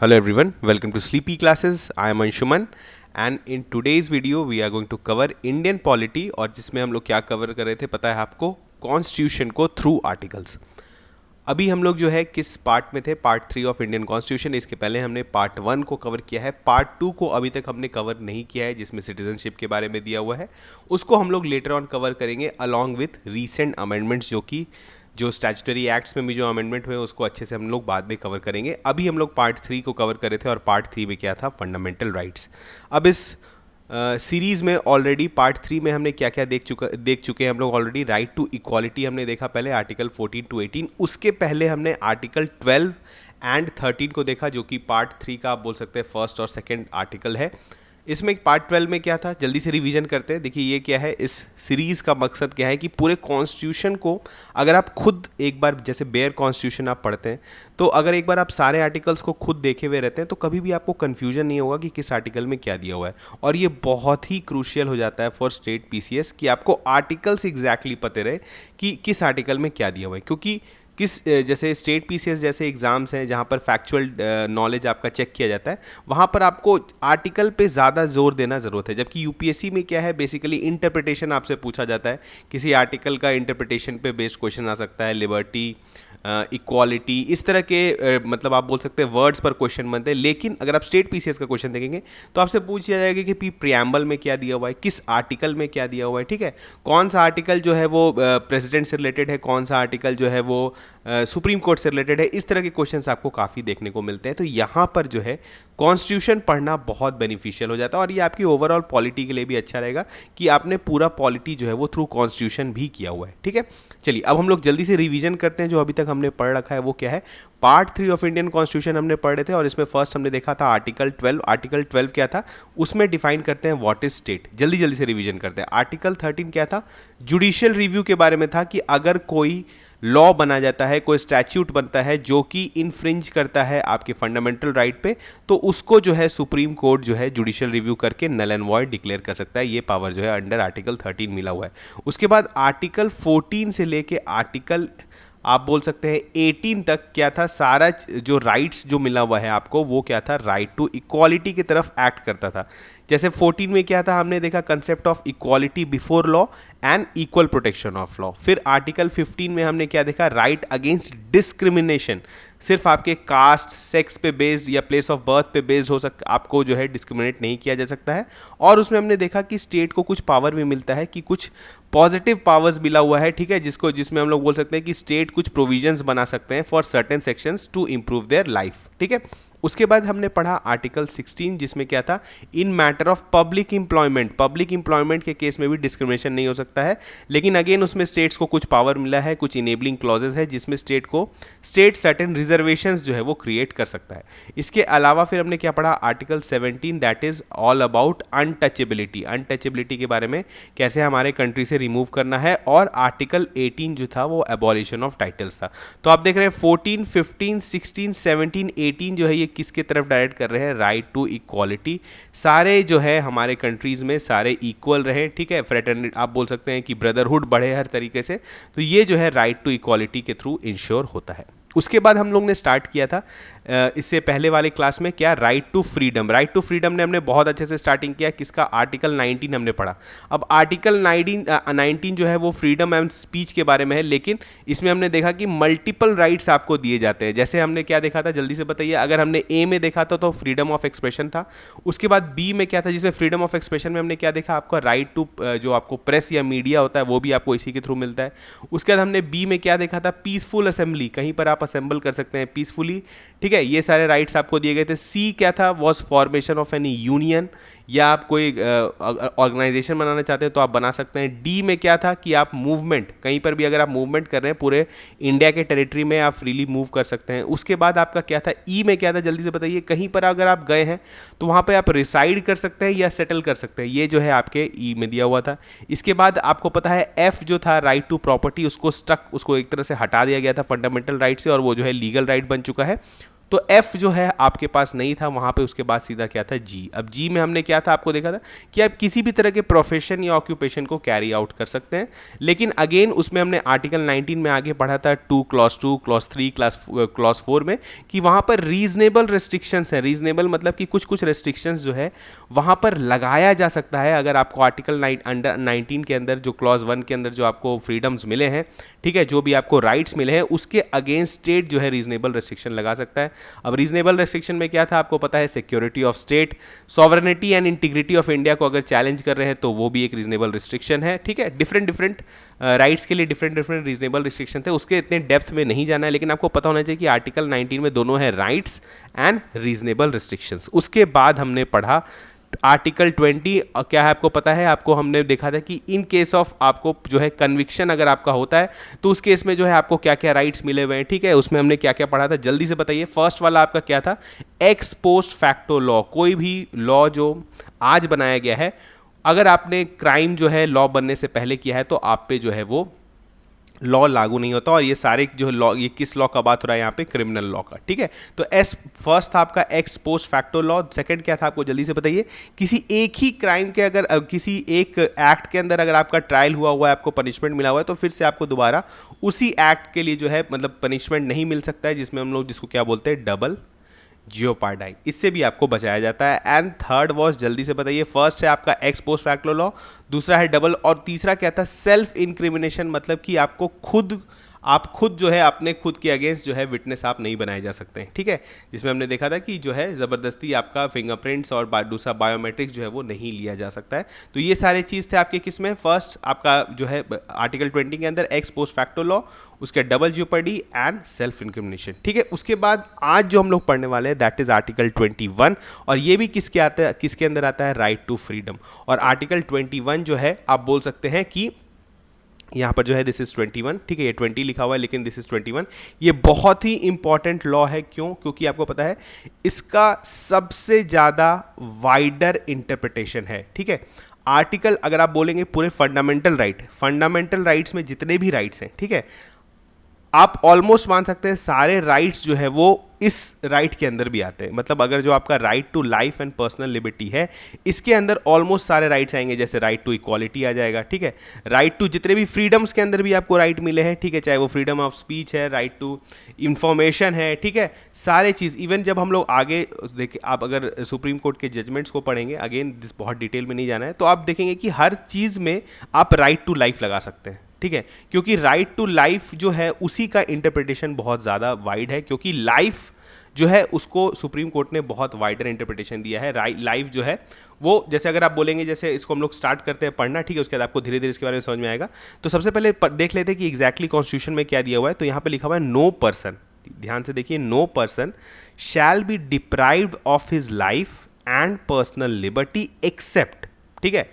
Hello everyone, welcome to Sleepy Classes. I am Anshuman and in today's video we are going to cover Indian polity और जिसमें हम लोग क्या cover कर रहे थे पता है आपको, कॉन्स्टिट्यूशन को थ्रू आर्टिकल्स। अभी हम लोग जो है किस पार्ट में थे, पार्ट 3 ऑफ इंडियन कॉन्स्टिट्यूशन। इसके पहले हमने पार्ट 1 को कवर किया है, पार्ट 2 को अभी तक हमने कवर नहीं किया है जिसमें सिटीजनशिप के बारे में दिया हुआ है, उसको हम लोग लेटर ऑन कवर करेंगे अलॉन्ग विथ रीसेंट अमेंडमेंट्स, जो स्टैट्यूटरी एक्ट्स में भी जो अमेंडमेंट हुए उसको अच्छे से हम लोग बाद में कवर करेंगे। अभी हम लोग पार्ट 3 को कवर करे थे और पार्ट 3 में क्या था, फंडामेंटल राइट्स। अब इस सीरीज़ में ऑलरेडी पार्ट 3 में हमने क्या क्या देख चुके हैं हम लोग ऑलरेडी। राइट टू इक्वालिटी हमने देखा पहले, आर्टिकल 14 to 18। उसके पहले हमने आर्टिकल 12 एंड 13 को देखा, जो कि पार्ट 3 का आप बोल सकते हैं फर्स्ट और सेकेंड आर्टिकल है। इसमें पार्ट 12 में क्या था, जल्दी से रिवीजन करते हैं। देखिए ये क्या है, इस सीरीज़ का मकसद क्या है कि पूरे कॉन्स्टिट्यूशन को अगर आप खुद एक बार, जैसे बेयर कॉन्स्टिट्यूशन आप पढ़ते हैं, तो अगर एक बार आप सारे आर्टिकल्स को खुद देखे हुए रहते हैं तो कभी भी आपको कन्फ्यूजन नहीं होगा कि किस आर्टिकल में क्या दिया हुआ है। और ये बहुत ही क्रूशियल हो जाता है फॉर स्टेट पीसीएस कि आपको आर्टिकल्स एग्जैक्टली पता रहे कि किस आर्टिकल में क्या दिया हुआ है। क्योंकि जैसे स्टेट पीसीएस जैसे एग्ज़ाम्स हैं जहाँ पर फैक्चुअल नॉलेज आपका चेक किया जाता है, वहाँ पर आपको आर्टिकल पे ज़्यादा जोर देना ज़रूरत है। जबकि यूपीएससी में क्या है, बेसिकली इंटरप्रिटेशन आपसे पूछा जाता है, किसी आर्टिकल का इंटरप्रिटेशन पे बेस्ड क्वेश्चन आ सकता है, लिबर्टी, इक्वालिटी, इस तरह के मतलब आप बोल सकते हैं वर्ड्स पर क्वेश्चन बनते हैं। लेकिन अगर आप स्टेट पीसीएस का क्वेश्चन देखेंगे तो आपसे पूछा जाएगा कि प्रियम्बल में क्या दिया हुआ है, किस आर्टिकल में क्या दिया हुआ है, ठीक है, कौन सा आर्टिकल जो है वो प्रेसिडेंट से रिलेटेड है, कौन सा आर्टिकल जो है वो सुप्रीम कोर्ट से रिलेटेड है। इस तरह के क्वेश्चंस आपको काफ़ी देखने को मिलते हैं। तो यहाँ पर जो है कॉन्स्टिट्यूशन पढ़ना बहुत बेनिफिशियल हो जाता है और ये आपकी ओवरऑल पॉलिटी के लिए भी अच्छा रहेगा कि आपने पूरा पॉलिटी जो है वो थ्रू कॉन्स्टिट्यूशन भी किया हुआ है, ठीक है। चलिए अब हम लोग जल्दी से रिवीजन करते हैं जो अभी तक हमने पढ़ रखा है वो क्या है। पार्ट 3 ऑफ इंडियन कॉन्स्टिट्यूशन हमने पढ़ रहे थे और इसमें फर्स्ट हमने देखा था आर्टिकल 12। आर्टिकल 12 क्या था, उसमें डिफाइन करते हैं व्हाट इज स्टेट। जल्दी जल्दी से रिवीजन करते हैं। आर्टिकल 13 क्या था, जुडिशियल रिव्यू के बारे में था कि अगर कोई लॉ बना जाता है, कोई स्टैच्यूट बनता है जो कि इन्फ्रिंज करता है आपके फंडामेंटल राइट पे, तो उसको जो है सुप्रीम कोर्ट जो है जुडिशियल रिव्यू करके नल एंड वॉइड डिक्लेयर कर सकता है। ये पावर जो है अंडर आर्टिकल 13 मिला हुआ है। उसके बाद आर्टिकल 14 से लेके आर्टिकल आप बोल सकते हैं 18 तक क्या था, सारा जो राइट्स जो मिला हुआ है आपको वो क्या था, राइट टू इक्वालिटी की तरफ एक्ट करता था। जैसे 14 में क्या था, हमने देखा concept of equality before law and equal protection of law. फिर आर्टिकल 15 में हमने क्या देखा, राइट अगेंस्ट डिस्क्रिमिनेशन। सिर्फ आपके कास्ट, सेक्स पे बेस्ड या प्लेस ऑफ बर्थ पे बेस्ड हो सकता, आपको जो है डिस्क्रिमिनेट नहीं किया जा सकता है। और उसमें हमने देखा कि स्टेट को कुछ पावर भी मिलता है, कि कुछ पॉजिटिव पावर्स मिला हुआ है, ठीक है, जिसमें हम लोग बोल सकते हैं कि स्टेट कुछ प्रोविजंस बना सकते हैं for certain sections to improve their life, ठीक है। उसके बाद हमने पढ़ा आर्टिकल 16 जिसमें क्या था, इन matter of public employment. Public employment के केस में भी डिस्क्रिमिनेशन नहीं हो सकता है, लेकिन अगेन उसमें स्टेट्स को कुछ पावर मिला है, कुछ इनेबलिंग क्लॉजेज है जिसमें स्टेट सर्टेन रिजर्वेशंस जो है वो क्रिएट कर सकता है। इसके अलावा फिर हमने क्या पढ़ा, article 17 that is all about untouchability. Untouchability के बारे में कैसे हमारे कंट्री से रिमूव करना है। और आर्टिकल 18 जो था वो एबॉलिशन ऑफ टाइटल्स था। तो आप देख रहे हैं 14, 15, 16, 17, 18 जो है ये किसके तरफ डायरेक्ट कर रहे हैं, राइट टू इक्वालिटी। सारे जो है हमारे कंट्रीज में सारे इक्वल रहे, ठीक है, फ्रेटर्निटी आप बोल सकते हैं कि ब्रदरहुड बढ़े हर तरीके से। तो ये जो है राइट टू इक्वालिटी के थ्रू इंश्योर होता है। उसके बाद हम लोग ने स्टार्ट किया था इससे पहले वाले क्लास में क्या, right to freedom. Right to freedom ने हमने बहुत अच्छे से स्टार्टिंग किया, किसका, आर्टिकल 19 हमने पढ़ा। अब आर्टिकल 19 जो है वो फ्रीडम एंड स्पीच के बारे में है, लेकिन इसमें हमने देखा कि मल्टीपल राइट्स आपको दिए जाते हैं। जैसे हमने क्या देखा था, जल्दी से बताइए। अगर हमने ए में देखा था तो फ्रीडम ऑफ एक्सप्रेशन था। उसके बाद बी में क्या था, जिसमें फ्रीडम ऑफ एक्सप्रेशन में हमने क्या देखा, आपका राइट टू जो आपको प्रेस या मीडिया होता है वो भी आपको इसी के थ्रू मिलता है। उसके बाद हमने बी में क्या देखा था, पीसफुल असेंबली, कहीं पर आप असेंबल कर सकते हैं पीसफुली, ठीक है, ये सारे राइट्स आपको दिए गए थे। सी क्या था, was formation of any union, या आप कोई ऑर्गेनाइजेशन बनाना चाहते हैं तो आप बना सकते हैं। डी में क्या था कि आप मूवमेंट, कहीं पर भी अगर आप मूवमेंट कर रहे हैं पूरे इंडिया के टेरिटरी में आप फ्रीली मूव कर सकते हैं। उसके बाद आपका क्या था, ई में क्या था, जल्दी से बताइए। कहीं पर अगर आप गए हैं तो वहाँ पे आप रिसाइड कर सकते हैं या सेटल कर सकते हैं, ये जो है आपके ई में दिया हुआ था। इसके बाद आपको पता है एफ जो था, राइट टू प्रॉपर्टी, उसको एक तरह से हटा दिया गया था फंडामेंटल राइट से और वो जो है लीगल राइट बन चुका है। तो एफ जो है आपके पास नहीं था वहाँ पे। उसके बाद सीधा क्या था, जी। अब जी में हमने क्या था, आपको देखा था कि आप किसी भी तरह के प्रोफेशन या ऑक्यूपेशन को कैरी आउट कर सकते हैं। लेकिन अगेन उसमें हमने आर्टिकल 19 में आगे पढ़ा था क्लॉज 3 क्लॉज 4 में कि वहाँ पर रीजनेबल रेस्ट्रिक्शंस है। रीजनेबल मतलब कि कुछ रेस्ट्रिक्शंस जो है वहाँ पर लगाया जा सकता है। अगर आपको आर्टिकल अंडर 19 के अंदर जो क्लॉज 1 के अंदर जो आपको फ्रीडम्स मिले हैं, ठीक है, जो भी आपको राइट्स मिले हैं, उसके अगेंस्ट स्टेट जो है रीजनेबल रेस्ट्रिक्शन लगा सकता है। अब रीजनेबल रेस्ट्रिक्शन में क्या था, आपको पता है, security of state, sovereignty and integrity of India को अगर चैलेंज कर रहे हैं तो वो भी एक रीजनेबल रिस्ट्रिक्शन है। ठीक है, डिफरेंट राइट्स के लिए डिफरेंट रीजनेबल रिस्ट्रिक्शन थे, उसके इतने डेप्थ में नहीं जाना है, लेकिन आपको पता होना चाहिए कि आर्टिकल 19 में दोनों है, राइट्स एंड रीजनेबल रिस्ट्रिक्शंस। उसके बाद हमने पढ़ा आर्टिकल 20, क्या है आपको पता है, आपको हमने देखा था कि इन केस ऑफ आपको जो है कन्विक्शन अगर आपका होता है तो उस केस में जो है आपको क्या क्या राइट्स मिले हुए हैं। ठीक है, उसमें हमने क्या क्या पढ़ा था, जल्दी से बताइए। फर्स्ट वाला आपका क्या था, एक्स पोस्ट फैक्टो लॉ। कोई भी लॉ जो आज बनाया गया है, अगर आपने क्राइम जो है लॉ बनने से पहले किया है तो आप पे जो है वो लॉ लागू नहीं होता। और ये सारे जो लॉ, ये किस लॉ का बात हो रहा है यहाँ पे, क्रिमिनल लॉ का। ठीक है, तो एस फर्स्ट था आपका x post facto law. Second क्या था, आपको जल्दी से बताइए। किसी एक ही क्राइम के अगर किसी एक एक्ट के अंदर अगर आपका ट्रायल हुआ है, आपको पनिशमेंट मिला हुआ है, तो फिर से आपको दोबारा उसी एक्ट के लिए जो है मतलब पनिशमेंट नहीं मिल सकता है, जिसमें हम लोग जिसको क्या बोलते हैं, डबल जियोपार्डाई। इससे भी आपको बचाया जाता है। एंड थर्ड वॉज, जल्दी से बताइए। फर्स्ट है आपका एक्स पोस्ट फैक्टो लॉ, दूसरा है डबल, और तीसरा क्या था, सेल्फ इंक्रिमिनेशन, मतलब कि आपको आप खुद जो है अपने खुद के अगेंस्ट जो है विटनेस आप नहीं बनाए जा सकते हैं। ठीक है, जिसमें हमने देखा था कि जो है ज़बरदस्ती आपका फिंगरप्रिंट्स और दूसरा बायोमेट्रिक्स जो है वो नहीं लिया जा सकता है। तो ये सारे चीज़ थे आपके किसमें, फर्स्ट आपका जो है आर्टिकल 20 के अंदर एक्स पोस्ट फैक्टो लॉ, उसके डबल ज्योपर्डी एंड सेल्फ इंक्रिमिनेशन। ठीक है, उसके बाद आज जो हम लोग पढ़ने वाले हैं दैट इज आर्टिकल 21, और ये भी किसके अंदर आता है, राइट टू फ्रीडम। और आर्टिकल 21 जो है आप बोल सकते हैं कि यहाँ पर जो है दिस इज़ 21, ठीक है, ये 20 लिखा हुआ है लेकिन दिस इज़ 21। ये बहुत ही इंपॉर्टेंट लॉ है। क्यों? क्योंकि आपको पता है इसका सबसे ज़्यादा वाइडर इंटरप्रिटेशन है। ठीक है, आर्टिकल अगर आप बोलेंगे पूरे फंडामेंटल राइट्स में जितने भी राइट्स हैं, ठीक है, आप ऑलमोस्ट मान सकते हैं सारे राइट्स जो है वो इस राइट के अंदर भी आते हैं। मतलब अगर जो आपका right to life and personal liberty है, इसके अंदर ऑलमोस्ट सारे राइट्स आएंगे। जैसे राइट टू इक्वालिटी आ जाएगा, ठीक है, राइट टू जितने भी फ्रीडम्स के अंदर भी आपको राइट मिले हैं, ठीक है, चाहे वो फ्रीडम ऑफ स्पीच है, राइट टू इंफॉर्मेशन है, ठीक है, सारे चीज़। इवन जब हम लोग आगे देखिए, आप अगर सुप्रीम कोर्ट के जजमेंट्स को पढ़ेंगे, अगेन दिस बहुत डिटेल में नहीं जाना है, तो आप देखेंगे कि हर चीज़ में आप राइट टू लाइफ लगा सकते हैं। ठीक है, क्योंकि राइट टू लाइफ जो है उसी का इंटरप्रिटेशन बहुत ज़्यादा वाइड है, क्योंकि लाइफ जो है उसको सुप्रीम कोर्ट ने बहुत वाइडर इंटरप्रिटेशन दिया है। लाइफ जो है वो, जैसे अगर आप बोलेंगे, जैसे इसको हम लोग स्टार्ट करते हैं पढ़ना, ठीक है, उसके बाद आपको धीरे धीरे इसके बारे में समझ में आएगा। तो सबसे पहले देख लेते हैं कि एग्जैक्टली कॉन्स्टिट्यूशन में क्या दिया हुआ है। तो यहाँ पे लिखा हुआ है, नो पर्सन, ध्यान से देखिए, no person shall be deprived of his life and personal liberty except, ठीक है,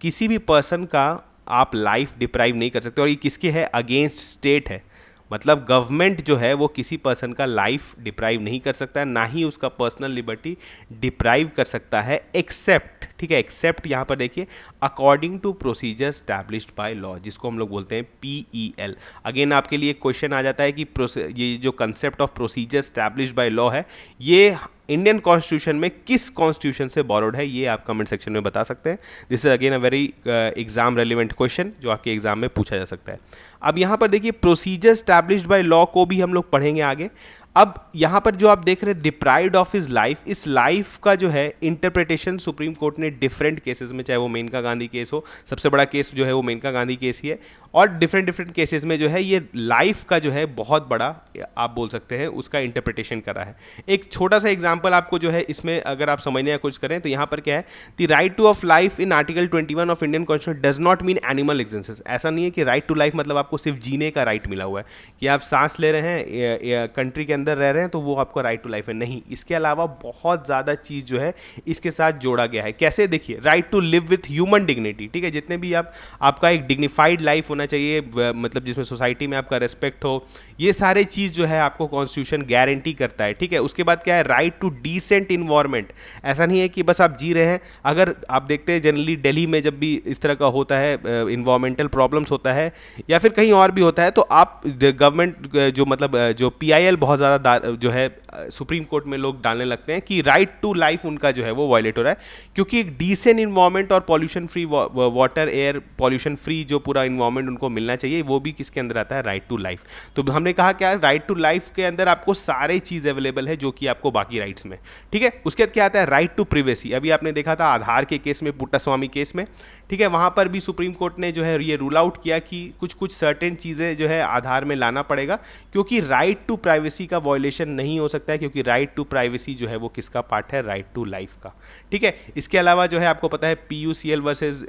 किसी भी पर्सन का आप लाइफ डिप्राइव नहीं कर सकते। और ये किसके है, अगेंस्ट स्टेट है। मतलब गवर्नमेंट जो है वो किसी पर्सन का लाइफ डिप्राइव नहीं कर सकता है, ना ही उसका पर्सनल लिबर्टी डिप्राइव कर सकता है, एक्सेप्ट, ठीक है, एक्सेप्ट यहाँ पर देखिए, according to procedure established by law, जिसको हम लोग बोलते हैं PEL। अगेन आपके लिए क्वेश्चन आ जाता है कि ये जो concept of procedure established by law है, ये इंडियन कॉन्स्टिट्यूशन में किस कॉन्स्टिट्यूशन से बोरोड है, ये आप कमेंट सेक्शन में बता सकते हैं। This is again a very exam relevant question जो आपके एग्जाम में पूछा जा सकता है। अब यहाँ पर देखिए, प्रोसीजर स्टैब्लिश्ड बाय लॉ को भी हम लोग पढ़ेंगे आगे। अब यहाँ पर जो आप देख रहे हैं, डिप्राइव्ड ऑफ हिज लाइफ, इस लाइफ का जो है इंटरप्रिटेशन सुप्रीम कोर्ट ने डिफरेंट केसेस में, चाहे वो मेनका गांधी केस हो, सबसे बड़ा केस जो है वो मेनका गांधी केस ही है, और डिफरेंट केसेस में जो है ये लाइफ का जो है बहुत बड़ा, आप बोल सकते हैं, उसका इंटरप्रिटेशन करा है। एक छोटा सा एग्जाम्पल आपको जो है इसमें अगर आप समझने का कोशिश करें, तो यहाँ पर क्या है, the right two of life in article 21 of Indian constitution does not mean animal existence. ऐसा नहीं है कि राइट टू लाइफ मतलब आपको सिर्फ जीने का राइट मिला हुआ है, कि आप सांस ले रहे हैं, कंट्री के अंदर रह रहे हैं, तो वो आपको राइट टू लाइफ है, नहीं। इसके अलावा बहुत ज़्यादा चीज़ जो है इसके साथ जोड़ा गया है। कैसे? देखिए, right to live with human dignity, ठीक है, जितने भी आपका एक डिग्निफाइड लाइफ होना चाहिए, मतलब जिसमें सोसाइटी में आपका रेस्पेक्ट हो, ये सारे चीज़ जो है आपको कॉन्स्टिट्यूशन गारंटी करता है। ठीक है, उसके बाद क्या है, राइट टू डिसेंट इन्वायरमेंट। ऐसा नहीं है कि बस आप जी रहे हैं, अगर आप देखते हैं जनरली दिल्ली में जब भी इस तरह का होता है, इन्वायरमेंटल प्रॉब्लम्स होता है या फिर कहीं और भी होता है, तो आप गवर्नमेंट जो मतलब जो PIL बहुत ज़्यादा जो है सुप्रीम कोर्ट में लोग डालने लगते हैं कि राइट टू लाइफ उनका जो है वो वायलेट हो रहा है, क्योंकि एक डिसेंट इन्वायरमेंट और pollution free water, air pollution free जो पूरा इन्वायरमेंट उनको मिलना चाहिए, वो भी किसके अंदर आता है, राइट टू लाइफ। तो हमने कहा क्या, राइट टू लाइफ के अंदर आपको सारे चीज़ अवेलेबल है जो कि आपको बाकी राइट्स में, ठीक है। उसके बाद क्या आता है, राइट टू प्रिवेसी। अभी आपने देखा था आधार के केस में, पुट्टास्वामी केस में, ठीक है, वहाँ पर भी सुप्रीम कोर्ट ने जो है ये रूल आउट किया कि कुछ कुछ सर्टेन चीज़ें जो है आधार में लाना पड़ेगा, क्योंकि राइट टू प्राइवेसी का वॉयलेशन नहीं हो सकता है, क्योंकि राइट टू प्राइवेसी जो है वो किसका पार्ट है, राइट टू लाइफ का, ठीक है। इसके अलावा जो है आपको पता है PUCL वर्सेस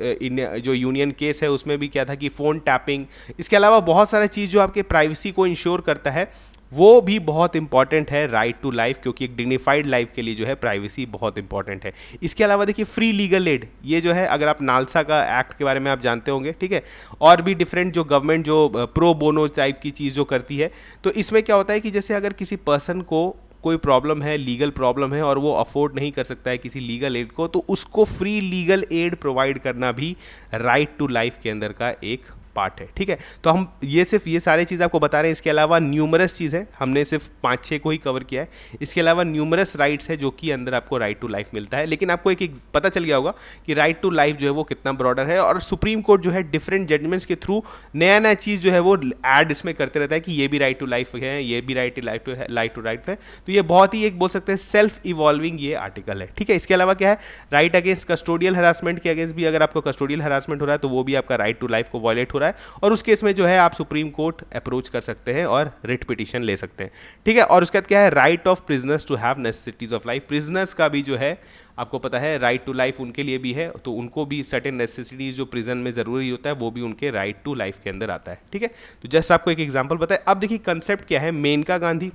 जो यूनियन केस है उसमें भी क्या था कि फ़ोन टैपिंग, इसके अलावा बहुत सारा चीज़ जो आपके प्राइवेसी को इंश्योर करता है वो भी बहुत इंपॉर्टेंट है, राइट टू लाइफ, क्योंकि एक डिग्निफाइड लाइफ के लिए जो है प्राइवेसी बहुत इंपॉर्टेंट है। इसके अलावा देखिए फ्री लीगल एड, ये जो है अगर आप नालसा का एक्ट के बारे में आप जानते होंगे, ठीक है, और भी डिफरेंट जो गवर्नमेंट जो प्रो बोनो टाइप की चीज़ जो करती है, तो इसमें क्या होता है कि जैसे अगर किसी पर्सन को कोई प्रॉब्लम है, लीगल प्रॉब्लम है, और वो अफोर्ड नहीं कर सकता है किसी लीगल एड को, तो उसको फ्री लीगल एड प्रोवाइड करना भी राइट टू लाइफ के अंदर का एक पार्ट है, ठीक है। तो हम ये सिर्फ ये सारे चीज़ आपको बता रहे हैं, इसके अलावा न्यूमरस चीज़ है, हमने सिर्फ 5-6 को ही कवर किया है, इसके अलावा न्यूमरस राइट्स है जो कि अंदर आपको राइट टू लाइफ मिलता है। लेकिन आपको एक पता चल गया होगा कि राइट टू लाइफ जो है वो कितना ब्रॉडर है, और सुप्रीम कोर्ट जो है डिफरेंट जजमेंट्स के थ्रू नया नया चीज़ जो है वो ऐड इसमें करते रहता है कि ये भी राइट टू लाइफ है, ये भी राइट टू लाइफ है। तो ये बहुत ही एक बोल सकते हैं सेल्फ इवॉल्विंग ये आर्टिकल है, ठीक है। इसके अलावा क्या है, राइट अगेंस्ट कस्टोडियल हरासमेंट के अगेंस्ट भी अगर आपको कस्टोडियल हरासमेंट हो रहा है तो वो भी आपका राइट टू लाइफ को वॉयलेट हो रहा है, और उस केस में जो है आप सुप्रीम कोर्ट अप्रोच कर सकते हैं और रिट पिटीशन ले सकते हैं, ठीक है। और उसके बाद क्या है, right of prisoners to have necessities of life. Prisoners का भी जो है आपको पता है राइट टू लाइफ उनके लिए भी है, तो उनको भी सर्टेन नेसेसिटीज जो प्रिजन में ज़रूरी होता है वो भी उनके राइट टू लाइफ के अंदर आता है, ठीक है। तो जस्ट आपको एक एग्जाम्पल बताए। अब देखिए कंसेप्ट क्या है, मेनका गांधी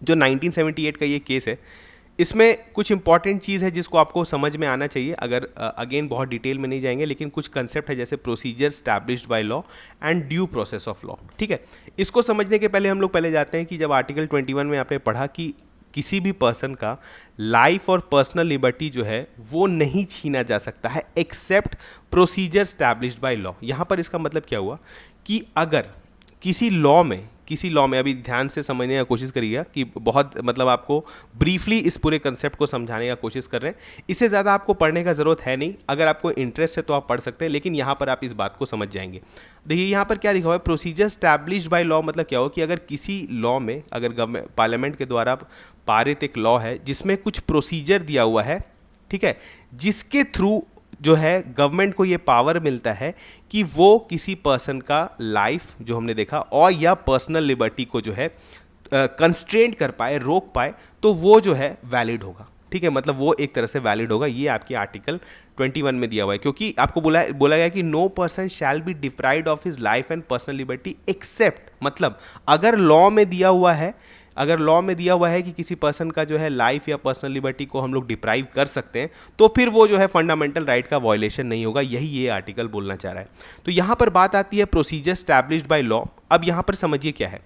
जो 1978 का ये केस है, इसमें कुछ इंपॉर्टेंट चीज़ है जिसको आपको समझ में आना चाहिए। अगर अगेन बहुत डिटेल में नहीं जाएंगे, लेकिन कुछ कंसेप्ट है जैसे procedure established by law and due process of law, ठीक है। इसको समझने के पहले हम लोग पहले जाते हैं कि जब आर्टिकल 21 में आपने पढ़ा कि किसी भी पर्सन का लाइफ और पर्सनल लिबर्टी जो है वो नहीं छीना जा सकता है except procedure established by law. यहाँ पर इसका मतलब क्या हुआ कि अगर किसी लॉ में अभी ध्यान से समझने का कोशिश करिएगा कि बहुत मतलब आपको ब्रीफली इस पूरे कंसेप्ट को समझाने का कोशिश कर रहे हैं, इससे ज़्यादा आपको पढ़ने का ज़रूरत है नहीं। अगर आपको इंटरेस्ट है तो आप पढ़ सकते हैं, लेकिन यहाँ पर आप इस बात को समझ जाएंगे। देखिए यहाँ पर क्या लिखा हुआ है, प्रोसीजर स्टैब्लिश्ड बाय लॉ मतलब क्या हो कि अगर किसी लॉ में, अगर गवर्नमेंट पार्लियामेंट के द्वारा पारित एक लॉ है जिसमें कुछ प्रोसीजर दिया हुआ है, ठीक है, जिसके थ्रू जो है गवर्नमेंट को ये पावर मिलता है कि वो किसी पर्सन का लाइफ जो हमने देखा और या पर्सनल लिबर्टी को जो है कंस्ट्रेंट कर पाए, रोक पाए, तो वो जो है वैलिड होगा, ठीक है। मतलब वो एक तरह से वैलिड होगा। ये आपके आर्टिकल 21 में दिया हुआ है, क्योंकि आपको बोला गया कि no person shall be deprived of his life and personal liberty except, मतलब अगर लॉ में दिया हुआ है कि किसी पर्सन का जो है लाइफ या पर्सनल लिबर्टी को हम लोग डिप्राइव कर सकते हैं, तो फिर वो जो है फंडामेंटल राइट का वायलेशन नहीं होगा। यही ये आर्टिकल बोलना चाह रहा है। तो यहाँ पर बात आती है प्रोसीजर स्टैब्लिश्ड बाय लॉ। अब यहाँ पर समझिए क्या है,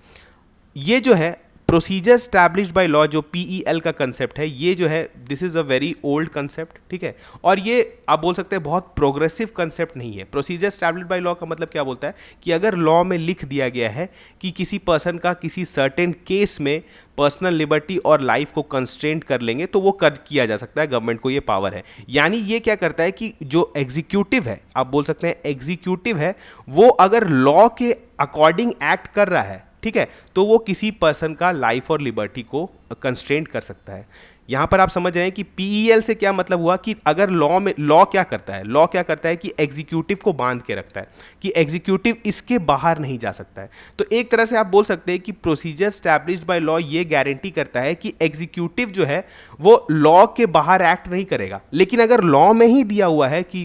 ये जो है प्रोसीजर स्टैब्लिश्ड बाय लॉ जो PEL का कंसेप्ट है, ये जो है this is a very old concept, ठीक है। और ये आप बोल सकते हैं बहुत प्रोग्रेसिव कंसेप्ट नहीं है। प्रोसीजर स्टैब्लिश्ड बाय लॉ का मतलब क्या बोलता है कि अगर लॉ में लिख दिया गया है कि किसी पर्सन का किसी सर्टेन केस में पर्सनल लिबर्टी और लाइफ को कंस्ट्रेंट कर लेंगे तो वो किया जा सकता है, गवर्नमेंट को ये पावर है। यानी ये क्या करता है कि जो एग्जीक्यूटिव है, आप बोल सकते हैं एग्जीक्यूटिव है, वो अगर लॉ के अकॉर्डिंग एक्ट कर रहा है, ठीक है, तो वो किसी पर्सन का लाइफ और लिबर्टी को कंस्ट्रेंट कर सकता है। यहाँ पर आप समझ रहे हैं कि PEL से क्या मतलब हुआ कि अगर लॉ क्या करता है कि एग्जीक्यूटिव को बांध के रखता है कि एग्जीक्यूटिव इसके बाहर नहीं जा सकता है। तो एक तरह से आप बोल सकते हैं कि प्रोसीजर स्टैब्लिश्ड बाय लॉ ये गारंटी करता है कि एग्जीक्यूटिव जो है वो लॉ के बाहर एक्ट नहीं करेगा, लेकिन अगर लॉ में ही दिया हुआ है कि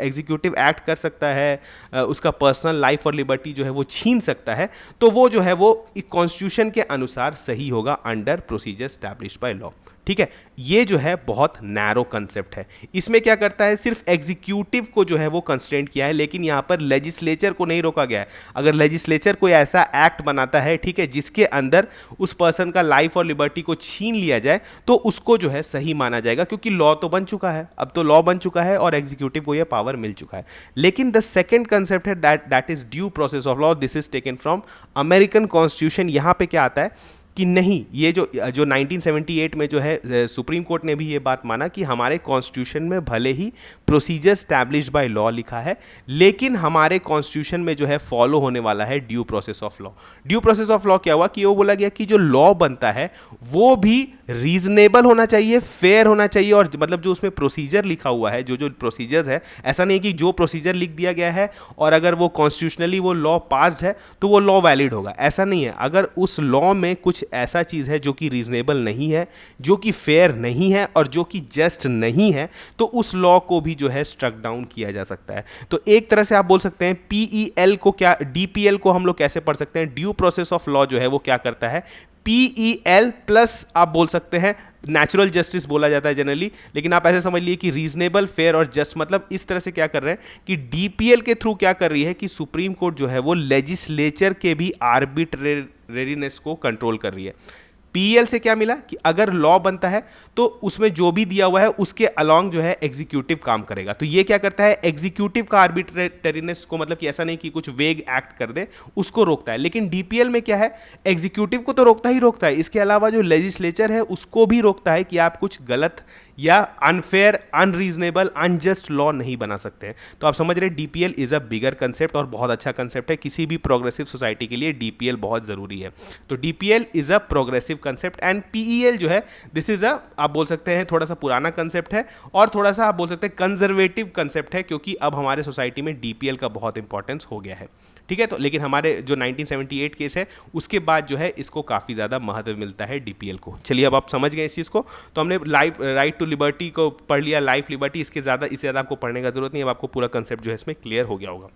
एग्जीक्यूटिव एक्ट कर सकता है, उसका पर्सनल लाइफ और लिबर्टी जो है वो छीन सकता है, तो वो जो है वो कॉन्स्टिट्यूशन के अनुसार सही होगा under procedure established by law, ठीक है। ये जो है बहुत नैरो कंसेप्ट है। इसमें क्या करता है, सिर्फ एग्जीक्यूटिव को जो है वो कंस्ट्रेंट किया है, लेकिन यहाँ पर लेजिस्लेचर को नहीं रोका गया है। अगर लेजिस्लेचर कोई ऐसा एक्ट बनाता है, ठीक है, जिसके अंदर उस पर्सन का लाइफ और लिबर्टी को छीन लिया जाए, तो उसको जो है सही माना जाएगा, क्योंकि लॉ तो बन चुका है, अब तो लॉ बन चुका है और एग्जीक्यूटिव को यह पावर मिल चुका है। लेकिन द सेकेंड कंसेप्ट है that is due process of law. This is taken from American constitution. यहाँ पे क्या आता है कि नहीं, ये जो 1978 में जो है सुप्रीम कोर्ट ने भी ये बात माना कि हमारे कॉन्स्टिट्यूशन में भले ही प्रोसीजर स्टैब्लिश्ड बाय लॉ लिखा है, लेकिन हमारे कॉन्स्टिट्यूशन में जो है फॉलो होने वाला है due process of law. Due process of law क्या हुआ कि वो बोला गया कि जो लॉ बनता है वो भी रीजनेबल होना चाहिए, फेयर होना चाहिए, और मतलब जो उसमें प्रोसीजर लिखा हुआ है, जो जो प्रोसीजर्स है, ऐसा नहीं कि जो प्रोसीजर लिख दिया गया है और अगर वो कॉन्स्टिट्यूशनली वो लॉ पास्ड है तो वो लॉ वैलिड होगा, ऐसा नहीं है। अगर उस लॉ में कुछ ऐसा चीज़ है जो कि रीजनेबल नहीं है, जो कि फेयर नहीं है और जो कि जस्ट नहीं है, तो उस लॉ को भी जो है स्ट्रक डाउन किया जा सकता है। तो एक तरह से आप बोल सकते हैं पीईएल को क्या, डीपीएल को हम लोग कैसे पढ़ सकते हैं, ड्यू प्रोसेस ऑफ लॉ जो है वो क्या करता है, पीईएल प्लस आप बोल सकते हैं नेचुरल जस्टिस बोला जाता है जनरली, लेकिन आप ऐसे समझ लिए कि रीजनेबल, फेयर और जस्ट, मतलब इस तरह से क्या कर रहे हैं कि डीपीएल के थ्रू क्या कर रही है कि सुप्रीम कोर्ट जो है वो लेजिस्लेचर के भी आर्बिट्रेरीनेस को कंट्रोल कर रही है। पीएल से क्या मिला कि अगर लॉ बनता है तो उसमें जो भी दिया हुआ है उसके अलोंग जो है एग्जीक्यूटिव काम करेगा। तो ये क्या करता है, एग्जीक्यूटिव का आर्बिट्रेरीनेस को, मतलब कि ऐसा नहीं कि कुछ वेग एक्ट कर दे, उसको रोकता है। लेकिन डीपीएल में क्या है, एग्जीक्यूटिव को तो रोकता ही रोकता है, इसके अलावा जो लेजिस्लेचर है उसको भी रोकता है कि आप कुछ गलत या अनफेयर, अनरीजनेबल, अनजस्ट लॉ नहीं बना सकते हैं। तो आप समझ रहे DPL is a bigger concept और बहुत अच्छा कंसेप्ट है। किसी भी प्रोग्रेसिव सोसाइटी के लिए डीपीएल बहुत जरूरी है। तो DPL is a progressive concept and PEL जो है दिस इज अ, आप बोल सकते हैं थोड़ा सा पुराना कंसेप्ट है और थोड़ा सा आप बोल सकते हैं कंजर्वेटिव कंसेप्ट है, क्योंकि अब हमारे सोसाइटी में डीपीएल का बहुत इंपॉर्टेंस हो गया है। ठीक है, तो लेकिन हमारे जो 1978 केस है उसके बाद जो है इसको काफ़ी ज़्यादा महत्व मिलता है डीपीएल को। चलिए अब आप समझ गए इस चीज़ को। तो हमने लाइफ राइट टू लिबर्टी को पढ़ लिया, लाइफ लिबर्टी, इससे ज़्यादा आपको पढ़ने का जरूरत नहीं, अब आपको पूरा कंसेप्ट जो है इसमें क्लियर हो गया होगा।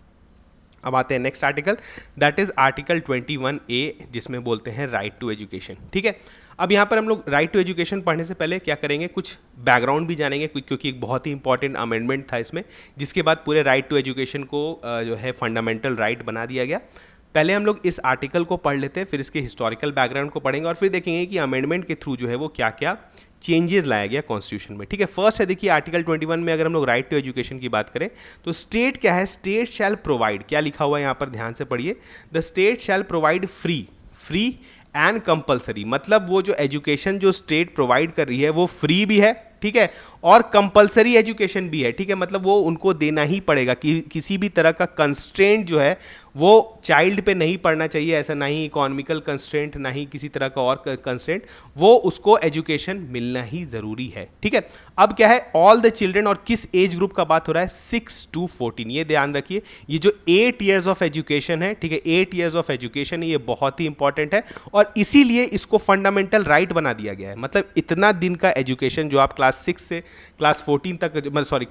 अब आते हैं next article, that is article 21A, जिसमें बोलते हैं राइट टू एजुकेशन। ठीक है, अब यहाँ पर हम लोग राइट टू एजुकेशन पढ़ने से पहले क्या करेंगे, कुछ बैकग्राउंड भी जानेंगे, क्योंकि एक बहुत ही इंपॉर्टेंट अमेंडमेंट था इसमें, जिसके बाद पूरे राइट टू एजुकेशन को जो है फंडामेंटल राइट बना दिया गया। पहले हम लोग इस आर्टिकल को पढ़ लेते हैं, फिर इसके हिस्टोरिकल बैकग्राउंड को पढ़ेंगे और फिर देखेंगे कि अमेंडमेंट के थ्रू जो है वो क्या क्या चेंजेस लाया गया कॉन्स्टिट्यूशन में। ठीक है, फर्स्ट है देखिए आर्टिकल 21 में अगर हम लोग राइट टू एजुकेशन की बात करें तो स्टेट क्या है, स्टेट शैल प्रोवाइड, क्या लिखा हुआ है यहाँ पर ध्यान से पढ़िए, the state shall provide free and compulsory, मतलब वो जो एजुकेशन जो स्टेट प्रोवाइड कर रही है वो फ्री भी है, ठीक है, और कंपलसरी एजुकेशन भी है। ठीक है, मतलब वो उनको देना ही पड़ेगा कि किसी भी तरह का कंस्ट्रेंट जो है वो चाइल्ड पे नहीं पड़ना चाहिए, ऐसा ना ही इकोनॉमिकल कंस्ट्रेंट, ना ही किसी तरह का और कंस्ट्रेंट, वो उसको एजुकेशन मिलना ही जरूरी है। ठीक है, अब क्या है, ऑल द चिल्ड्रन, और किस एज ग्रुप का बात हो रहा है, 6 to 14, ये ध्यान रखिए, ये जो 8 years ऑफ एजुकेशन है, ठीक है, 8 years ऑफ एजुकेशन ये बहुत ही इंपॉर्टेंट है और इसीलिए इसको फंडामेंटल राइट बना दिया गया है। मतलब इतना दिन का एजुकेशन जो आप क्लास 6 से क्लास 14 तक, मतलब सॉरी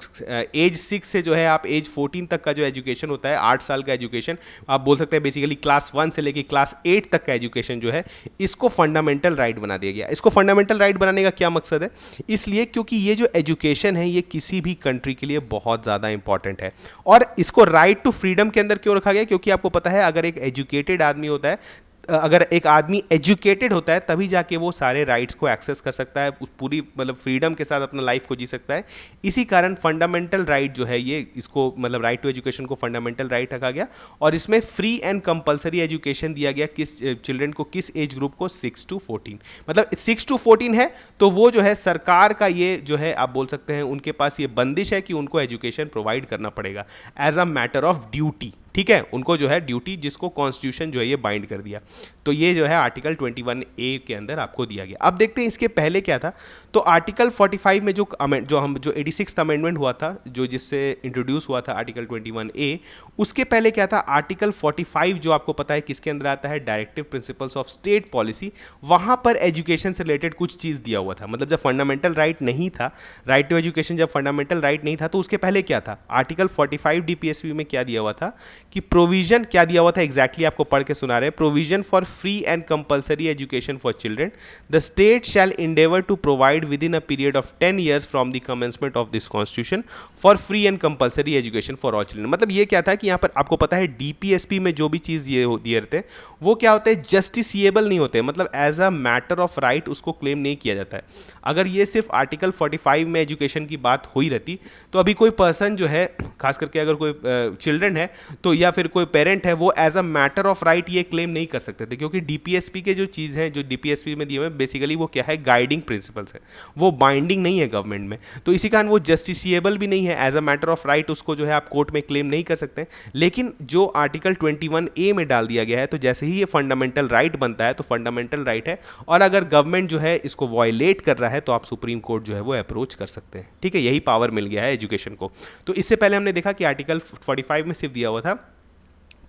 एज 6 से जो है आप एज 14 तक का जो एजुकेशन होता है, 8 साल का एजुकेशन, आप बोल सकते हैं बेसिकली क्लास 1 से लेके क्लास 8 तक का एजुकेशन जो है, इसको फंडामेंटल राइट बना दिया गया। इसको फंडामेंटल राइट बनाने का क्या मकसद है, इसलिए क्योंकि ये जो एजुकेशन है ये किसी भी कंट्री के लिए बहुत ज़्यादा इंपॉर्टेंट है। और इसको राइट टू फ्रीडम के अंदर क्यों रखा गया, क्योंकि आपको पता है अगर एक एजुकेटेड आदमी होता है, अगर एक आदमी एजुकेटेड होता है तभी जाके वो सारे राइट्स को एक्सेस कर सकता है, उस पूरी मतलब फ्रीडम के साथ अपना लाइफ को जी सकता है। इसी कारण फंडामेंटल राइट जो है ये, इसको मतलब राइट टू एजुकेशन को फंडामेंटल राइट रखा गया और इसमें फ्री एंड कंपलसरी एजुकेशन दिया गया किस चिल्ड्रन को, किस एज ग्रुप को, 6 to 14, मतलब 6 to 14 है तो वो जो है सरकार का ये जो है आप बोल सकते हैं उनके पास ये बंदिश है कि उनको एजुकेशन प्रोवाइड करना पड़ेगा as a matter of duty. ठीक है, उनको जो है ड्यूटी, जिसको कॉन्स्टिट्यूशन जो है ये बाइंड कर दिया। तो ये जो है आर्टिकल 21A के अंदर आपको दिया गया। अब देखते हैं इसके पहले क्या था। तो आर्टिकल 45 में जो 86th अमेंडमेंट हुआ था, जो जिससे इंट्रोड्यूस हुआ था आर्टिकल 21A, उसके पहले क्या था, आर्टिकल 45 जो आपको पता है किसके अंदर आता है, directive principles of state policy, वहां पर एजुकेशन से रिलेटेड कुछ चीज़ दिया हुआ था। मतलब जब फंडामेंटल राइट नहीं था, राइट टू एजुकेशन जब फंडामेंटल राइट नहीं था, तो उसके पहले क्या था, आर्टिकल 45 DPSP में क्या दिया हुआ था कि प्रोविजन क्या दिया हुआ था, एग्जैक्टली आपको पढ़ के सुना रहे, provision for free and compulsory education for children, the state shall endeavour to provide within a period of 10 years from the commencement of this constitution for free and compulsory education for all children. मतलब ये क्या था कि यहाँ पर आपको पता है डीपीएसपी में जो भी चीज़ दिए रहते हैं वो क्या होते हैं, जस्टिसिएबल नहीं होते, मतलब as a matter of right उसको क्लेम नहीं किया जाता है। अगर ये सिर्फ आर्टिकल 45 में एजुकेशन की बात हुई रहती तो अभी कोई पर्सन जो है, खास करके अगर कोई चिल्ड्रन है, तो या फिर कोई पेरेंट है वो as a matter of right ये क्लेम नहीं कर सकते थे, क्योंकि डीपीएसपी के जो चीज़ है, जो डीपीएसपी में दिए हुए बेसिकली वो क्या है, गाइडिंग प्रिंसिपल्स है, वो बाइंडिंग नहीं है गवर्नमेंट में। तो इसी कारण वो जस्टिसिएबल भी नहीं है, as a matter of right उसको जो है आप कोर्ट में क्लेम नहीं कर सकते। लेकिन जो आर्टिकल 21A में डाल दिया गया है, तो जैसे ही ये फंडामेंटल राइट बनता है तो फंडामेंटल राइट है, और अगर गवर्नमेंट जो है इसको वायलेट कर रहा है तो आप सुप्रीम कोर्ट जो है वो अप्रोच कर सकते हैं। ठीक है, यही पावर मिल गया है एजुकेशन को। तो इससे पहले हमने देखा कि आर्टिकल 45 में सिर्फ दिया हुआ था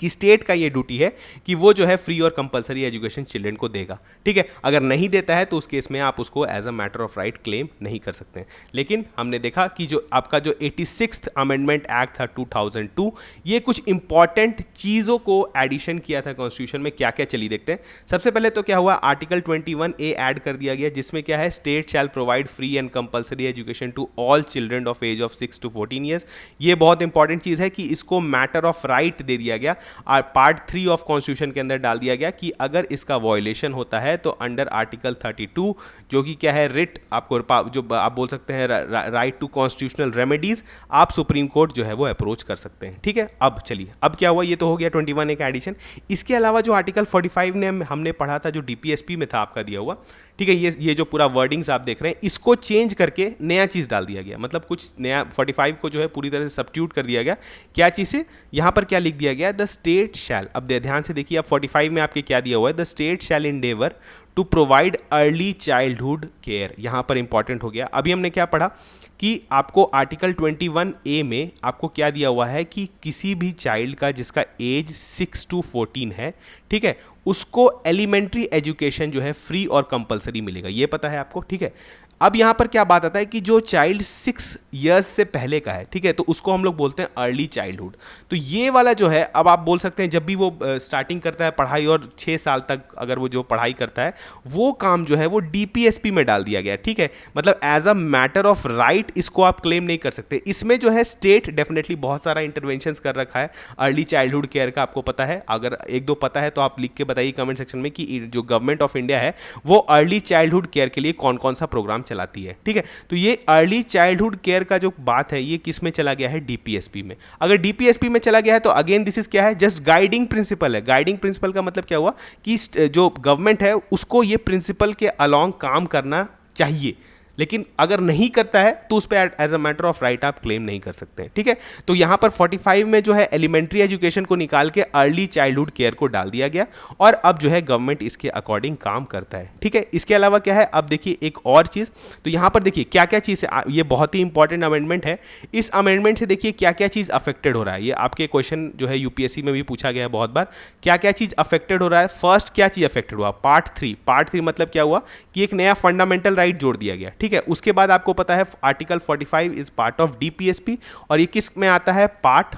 कि स्टेट का ये ड्यूटी है कि वो जो है फ्री और कंपलसरी एजुकेशन चिल्ड्रन को देगा। ठीक है, अगर नहीं देता है तो उस केस में आप उसको as a matter of right claim नहीं कर सकते हैं। लेकिन हमने देखा कि जो आपका जो 86th अमेंडमेंट एक्ट था 2002, ये कुछ इंपॉर्टेंट चीज़ों को एडिशन किया था कॉन्स्टिट्यूशन में। क्या क्या, चलिए देखते हैं। सबसे पहले तो क्या हुआ, आर्टिकल 21A ऐड कर दिया गया, जिसमें क्या है, state shall provide free and compulsory education to all children of age of 6 to 14 years. ये बहुत इंपॉर्टेंट चीज़ है कि इसको मैटर ऑफ राइट दे दिया गया, और पार्ट 3 ऑफ कॉन्स्टिट्यूशन के अंदर डाल दिया गया कि अगर इसका वायलेशन होता है तो अंडर आर्टिकल 32, जो कि क्या है, रिट, आपको जो आप बोल सकते हैं राइट टू कॉन्स्टिट्यूशनल रेमेडीज, आप सुप्रीम कोर्ट जो है वो अप्रोच कर सकते हैं। ठीक है, अब चलिए, अब क्या हुआ, ये तो हो गया 21A का एडिशन। इसके अलावा जो आर्टिकल 45 ने हमने पढ़ा था, जो डीपीएसपी में था आपका दिया हुआ, ठीक है, ये जो पूरा वर्डिंग्स आप देख रहे हैं, इसको चेंज करके नया चीज़ डाल दिया गया। मतलब कुछ नया 45 को जो है पूरी तरह से सब्स्टिट्यूट कर दिया गया। क्या चीज़ से, यहाँ पर क्या लिख दिया गया, द स्टेट शैल, अब ध्यान से देखिए, अब 45 में आपके क्या दिया हुआ है, the state shall endeavour to provide early childhood care. यहाँ पर इंपॉर्टेंट हो गया। अभी हमने क्या पढ़ा कि आपको आर्टिकल 21A में आपको क्या दिया हुआ है कि किसी भी चाइल्ड का जिसका एज 6 to 14 है, ठीक है, उसको एलिमेंट्री एजुकेशन जो है फ्री और कंपलसरी मिलेगा, ये पता है आपको। ठीक है, अब यहाँ पर क्या बात आता है कि जो चाइल्ड 6 इयर्स से पहले का है, ठीक है, तो उसको हम लोग बोलते हैं अर्ली चाइल्डहुड। तो ये वाला जो है, अब आप बोल सकते हैं जब भी वो स्टार्टिंग करता है पढ़ाई और 6 साल तक अगर वो जो पढ़ाई करता है, वो काम जो है वो डीपीएसपी में डाल दिया गया। ठीक है, मतलब as a matter of right इसको आप क्लेम नहीं कर सकते। इसमें जो है स्टेट डेफिनेटली बहुत सारा इंटरवेंशन कर रखा है अर्ली चाइल्डहुड केयर का, आपको पता है। अगर एक दो पता है तो आप लिख के बताइए कमेंट सेक्शन में कि जो गवर्नमेंट ऑफ इंडिया है वो अर्ली चाइल्डहुड केयर के लिए कौन कौन सा प्रोग्राम चलाती है। ठीक है, तो ये अर्ली चाइल्डहुड केयर का जो बात है, ये किस में चला गया है, डीपीएसपी में। अगर डीपीएसपी में चला गया है तो अगेन दिस इज क्या है, जस्ट गाइडिंग प्रिंसिपल है। गाइडिंग प्रिंसिपल का मतलब क्या हुआ कि जो गवर्नमेंट है उसको ये प्रिंसिपल के अलोंग काम करना चाहिए, लेकिन अगर नहीं करता है तो उस पर as a matter of right आप क्लेम नहीं कर सकते हैं। ठीक है, तो यहां पर 45 में जो है एलिमेंट्री एजुकेशन को निकाल के अर्ली चाइल्डहुड केयर को डाल दिया गया, और अब जो है गवर्नमेंट इसके अकॉर्डिंग काम करता है। ठीक है, इसके अलावा क्या है, अब देखिए एक और चीज़, तो यहां पर देखिए क्या क्या चीज़ है, ये बहुत ही इंपॉर्टेंट अमेंडमेंट है। इस अमेंडमेंट से देखिए क्या क्या चीज़ अफेक्टेड हो रहा है। ये आपके क्वेश्चन जो है यूपीएससी में भी पूछा गया है बहुत बार, क्या क्या चीज़ अफेक्टेड हो रहा है। फर्स्ट क्या चीज़ अफेक्टेड हुआ, पार्ट 3 मतलब क्या हुआ कि एक नया फंडामेंटल राइट जोड़ दिया गया। ठीक है, उसके बाद आपको पता है article 45 is part of DPSP, और ये किस में आता है, पार्ट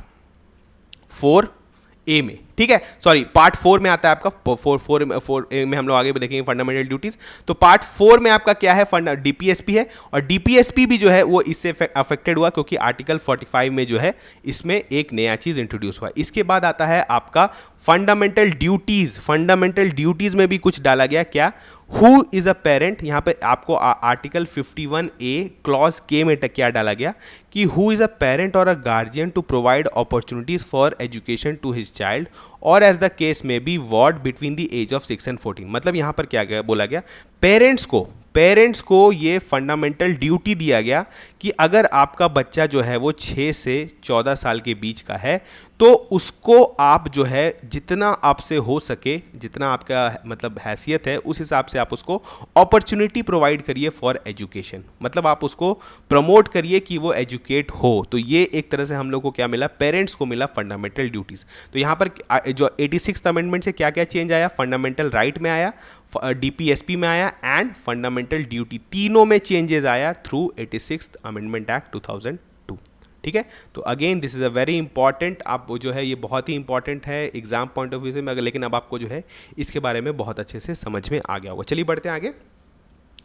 4A में। ठीक है, सॉरी, पार्ट 4 में आता है आपका, 4 में हम लोग आगे देखेंगे फंडामेंटल ड्यूटीज। तो पार्ट 4 में आपका क्या है, डीपीएसपी है, और डीपीएसपी भी जो है वो इससे अफेक्टेड हुआ क्योंकि आर्टिकल 45 में जो है इसमें एक नया चीज इंट्रोड्यूस हुआ। इसके बाद आता है आपका फंडामेंटल ड्यूटीज। फंडामेंटल ड्यूटीज में भी कुछ डाला गया, क्या, हु इज अ पेरेंट। यहाँ पे आपको आर्टिकल 51A क्लॉज K में क्या डाला गया कि हु इज अ पेरेंट और a guardian to provide opportunities for education to his child और एज द केस में be ward between the age of 6 and 14। मतलब यहाँ पर क्या गया, बोला गया पेरेंट्स को ये फंडामेंटल ड्यूटी दिया गया कि अगर आपका बच्चा जो है वो 6 से 14 साल के बीच का है तो उसको आप जो है जितना आपसे हो सके, जितना आपका मतलब हैसियत है, उस हिसाब से आप उसको अपॉर्चुनिटी प्रोवाइड करिए फॉर एजुकेशन। मतलब आप उसको प्रमोट करिए कि वो एजुकेट हो। तो ये एक तरह से हम लोग को क्या मिला, पेरेंट्स को मिला फंडामेंटल ड्यूटीज़। तो यहाँ पर जो 86th अमेंडमेंट से क्या क्या चेंज आया, फंडामेंटल राइट में आया, डीपीएसपी में आया एंड फंडामेंटल ड्यूटी, तीनों में चेंजेस आया थ्रू 86th अमेंडमेंट एक्ट 2002। ठीक है, तो again this is a very important, आप जो है ये बहुत ही इंपॉर्टेंट है एग्जाम पॉइंट ऑफ व्यू से, मगर लेकिन अब आपको जो है इसके बारे में बहुत अच्छे से समझ में आ गया होगा। चलिए बढ़ते हैं आगे।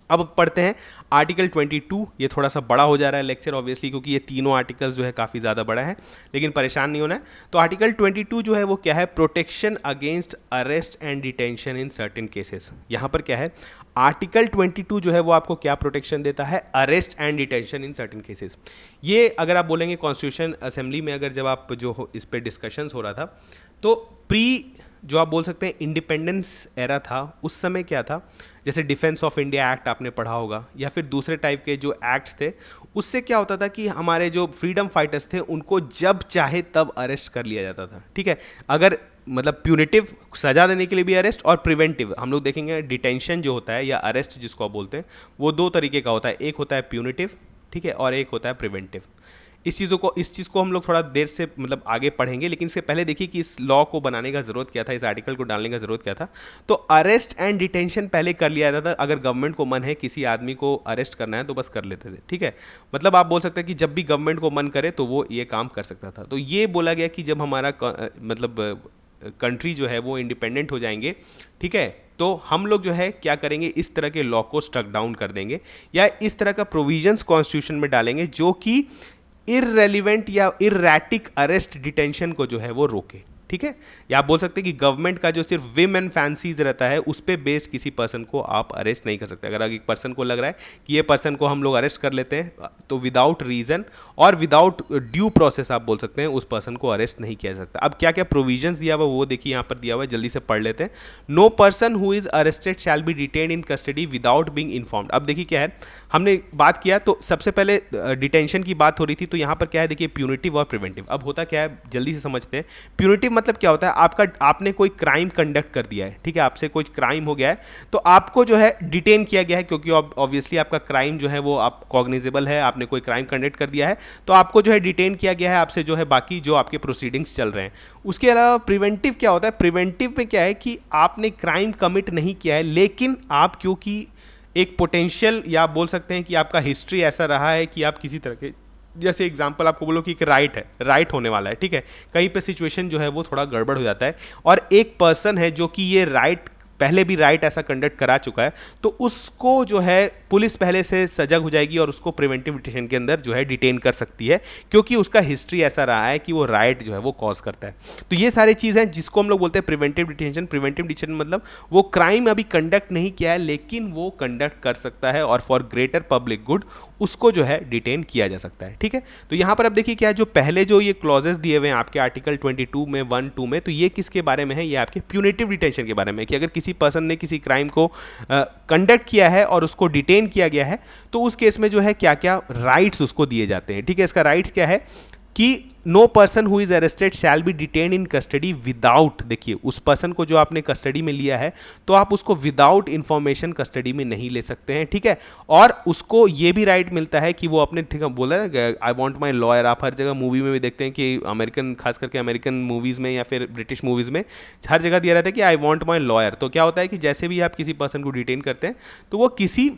अब पढ़ते हैं आर्टिकल 22। ये थोड़ा सा बड़ा हो जा रहा है लेक्चर ऑब्वियसली, क्योंकि ये तीनों आर्टिकल्स जो है काफ़ी ज़्यादा बड़ा है, लेकिन परेशान नहीं होना है। तो आर्टिकल 22 जो है वो क्या है, protection against arrest and detention in certain cases. यहाँ पर क्या है, आर्टिकल 22 जो है वो आपको क्या प्रोटेक्शन देता है, arrest and detention in certain cases. ये अगर आप बोलेंगे कॉन्स्टिट्यूशन असेंबली में अगर जब आप जो इस पर डिस्कशंस हो रहा था, तो प्री जो आप बोल सकते हैं इंडिपेंडेंस एरा था, उस समय क्या था, जैसे डिफेंस ऑफ इंडिया एक्ट आपने पढ़ा होगा, या फिर दूसरे टाइप के जो एक्ट्स थे, उससे क्या होता था कि हमारे जो फ्रीडम फाइटर्स थे उनको जब चाहे तब अरेस्ट कर लिया जाता था। ठीक है, अगर मतलब प्यूनिटिव सजा देने के लिए भी अरेस्ट, और प्रिवेंटिव हम लोग देखेंगे डिटेंशन जो होता है या अरेस्ट जिसको आप बोलते हैं, वो दो तरीके का होता है, एक होता है प्यूनिटिव, ठीक है, और एक होता है प्रिवेंटिव। इस चीज़ को हम लोग थोड़ा देर से मतलब आगे पढ़ेंगे, लेकिन इससे पहले देखिए कि इस लॉ को बनाने का ज़रूरत क्या था, इस आर्टिकल को डालने का ज़रूरत क्या था। तो अरेस्ट एंड डिटेंशन पहले कर लिया जाता था, अगर गवर्नमेंट को मन है किसी आदमी को अरेस्ट करना है तो बस कर लेते थे। ठीक है, मतलब आप बोल सकते हैं कि जब भी गवर्नमेंट को मन करे तो वो ये काम कर सकता था। तो ये बोला गया कि जब हमारा मतलब कंट्री जो है वो इंडिपेंडेंट हो जाएंगे, ठीक है, तो हम लोग जो है क्या करेंगे, इस तरह के लॉ को स्ट्रक डाउन कर देंगे या इस तरह का प्रोविजंस कॉन्स्टिट्यूशन में डालेंगे जो कि इररेलिवेंट या इरैटिक अरेस्ट डिटेंशन को जो है वो रोके। ठीक है, या आप बोल सकते हैं कि गवर्नमेंट का जो सिर्फ विम एंड फैंसीज रहता है उस पर बेस्ड किसी पर्सन को आप अरेस्ट नहीं कर सकते। अगर एक पर्सन को लग रहा है कि ये पर्सन को हम लोग अरेस्ट कर लेते हैं, तो विदाउट रीजन और विदाउट ड्यू प्रोसेस आप बोल सकते हैं उस पर्सन को अरेस्ट नहीं किया जा सकता। अब क्या क्या प्रोविजंस दिया हुआ वो देखिए, यहाँ पर दिया हुआ है, जल्दी से पढ़ लेते हैं। No person who is arrested shall be detained in custody without being informed. अब देखिए क्या है, हमने बात किया तो सबसे पहले डिटेंशन की बात हो रही थी, तो यहाँ पर क्या है देखिए, प्यूनिटिव और प्रिवेंटिव। अब होता क्या है, जल्दी से समझते हैं। प्यूनिटिव मतलब क्या होता है, आपने कोई क्राइम कंडक्ट कर दिया है, ठीक है, आपसे कोई क्राइम हो गया है, तो आपको जो है डिटेन किया गया है, क्योंकि ऑब्वियसली आपका क्राइम जो है वो आप कॉग्निजेबल है, आपने कोई क्राइम कंडक्ट कर दिया है, तो आपको जो है डिटेन किया गया है, आपसे जो है बाकी जो आपके प्रोसीडिंग्स चल रहे हैं। उसके अलावा प्रिवेंटिव क्या होता है, प्रिवेंटिव में क्या है कि आपने क्राइम कमिट नहीं किया है, लेकिन आप क्योंकि एक पोटेंशियल या आप बोल सकते हैं कि आपका हिस्ट्री ऐसा रहा है कि आप किसी तरह के, जैसे एग्जांपल आपको बोलो कि एक राइट होने वाला है, ठीक है, कहीं पे सिचुएशन जो है वो थोड़ा गड़बड़ हो जाता है, और एक पर्सन है जो कि ये राइट पहले भी राइट ऐसा कंडक्ट करा चुका है, तो उसको जो है पुलिस पहले से सजग हो जाएगी और उसको प्रिवेंटिव डिटेंशन के अंदर जो है डिटेन कर सकती है, क्योंकि उसका हिस्ट्री ऐसा रहा है कि वो राइट जो है वो कॉज करता है। तो ये सारी चीज़ हैं जिसको हम लोग बोलते हैं प्रिवेंटिव डिटेंशन। प्रिवेंटिव डिटेंशन मतलब वो क्राइम अभी कंडक्ट नहीं किया है, लेकिन वो कंडक्ट कर सकता है और फॉर ग्रेटर पब्लिक गुड उसको जो है डिटेन किया जा सकता है। ठीक है, तो यहाँ पर अब देखिए क्या है, जो पहले जो ये क्लॉजेस दिए हुए हैं आपके आर्टिकल 22 में 1-2 में, तो ये किसके बारे में है, ये आपके प्यूनिटिव डिटेंशन के बारे में है कि अगर किसी पर्सन ने किसी क्राइम को कंडक्ट किया है और उसको डिटेन किया गया है, तो उस केस में जो है क्या क्या राइट्स उसको दिए जाते हैं। ठीक है, इसका राइट्स क्या है कि no person who is arrested shall be detain in custody without, देखिए उस पर्सन को जो आपने कस्टडी में लिया है तो आप उसको विदाउट इंफॉर्मेशन कस्टडी में नहीं ले सकते हैं। ठीक है, और उसको ये भी राइट मिलता है कि वो अपने, ठीक है, बोला है आई वॉन्ट माई लॉयर। आप हर जगह मूवी में भी देखते हैं कि अमेरिकन, खास करके अमेरिकन मूवीज़ में या फिर ब्रिटिश मूवीज़ में हर जगह दिया रहता है कि आई वॉन्ट माई लॉयर। तो क्या होता है कि जैसे भी आप किसी पर्सन को डिटेन करते हैं तो वो किसी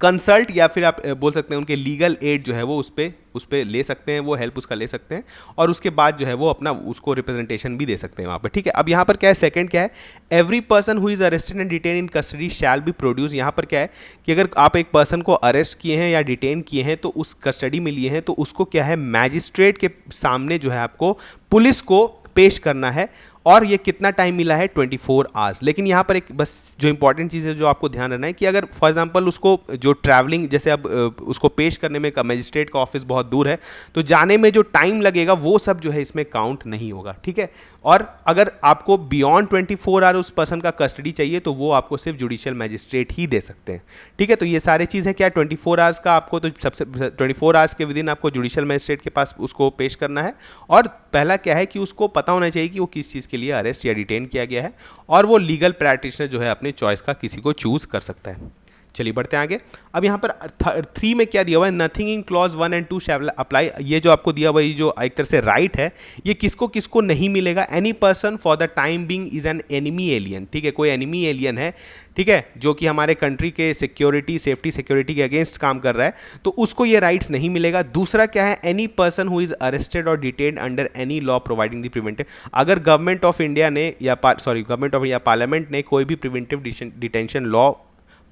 कंसल्ट या फिर आप बोल सकते हैं उनके लीगल एड जो है वो उस पर ले सकते हैं, वो हेल्प उसका ले सकते हैं, और उसके बाद जो है वो अपना उसको रिप्रेजेंटेशन भी दे सकते हैं वहाँ पर। ठीक है, अब यहाँ पर क्या है, सेकंड क्या है, every person who is arrested and detain in custody shall be produce. यहाँ पर क्या है कि अगर आप एक पर्सन को अरेस्ट किए हैं या डिटेन किए हैं, तो उस कस्टडी में लिए हैं, तो उसको क्या है, मैजिस्ट्रेट के सामने जो है आपको पुलिस को पेश करना है, और ये कितना टाइम मिला है, 24 आवर्स। लेकिन यहाँ पर एक बस जो इंपॉर्टेंट चीज़ है जो आपको ध्यान रखना है कि अगर फॉर एग्जांपल उसको जो ट्रैवलिंग, जैसे अब उसको पेश करने में मजिस्ट्रेट का ऑफिस बहुत दूर है, तो जाने में जो टाइम लगेगा वो सब जो है इसमें काउंट नहीं होगा। ठीक है, और अगर आपको बियॉन्ड 24 आवर उस पर्सन का कस्टडी चाहिए तो वो आपको सिर्फ जुडिशियल मैजिस्ट्रेट ही दे सकते हैं। ठीक है, तो ये सारी चीज़ है क्या, 24 आवर्स का आपको, तो सबसे 24 आवर्स के विदिन आपको जुडिशियल मैजिस्ट्रेट के पास उसको पेश करना है, और पहला क्या है कि उसको पता होना चाहिए कि वो किस चीज़ के लिए अरेस्ट या डिटेन किया गया है, और वो लीगल प्रैक्टिशनर जो है अपने चॉइस का किसी को चूज कर सकता है। चलिए बढ़ते हैं आगे। अब यहाँ पर 3 में क्या दिया हुआ है, nothing in clause 1 and 2 shall apply. ये जो आपको दिया हुआ है, जो एक तरह से राइट है, ये किसको किसको नहीं मिलेगा, any person for the time being is an enemy alien. ठीक है, कोई एनिमी एलियन है, ठीक है, जो कि हमारे कंट्री के सिक्योरिटी, सेफ्टी सिक्योरिटी के अगेंस्ट काम कर रहा है, तो उसको ये राइट्स नहीं मिलेगा। दूसरा क्या है, any person who is arrested और detained under any law providing the preventive. अगर गवर्नमेंट ऑफ इंडिया ने या गवर्नमेंट ऑफ इंडिया पार्लियामेंट ने कोई भी प्रिवेंटिव डिटेंशन लॉ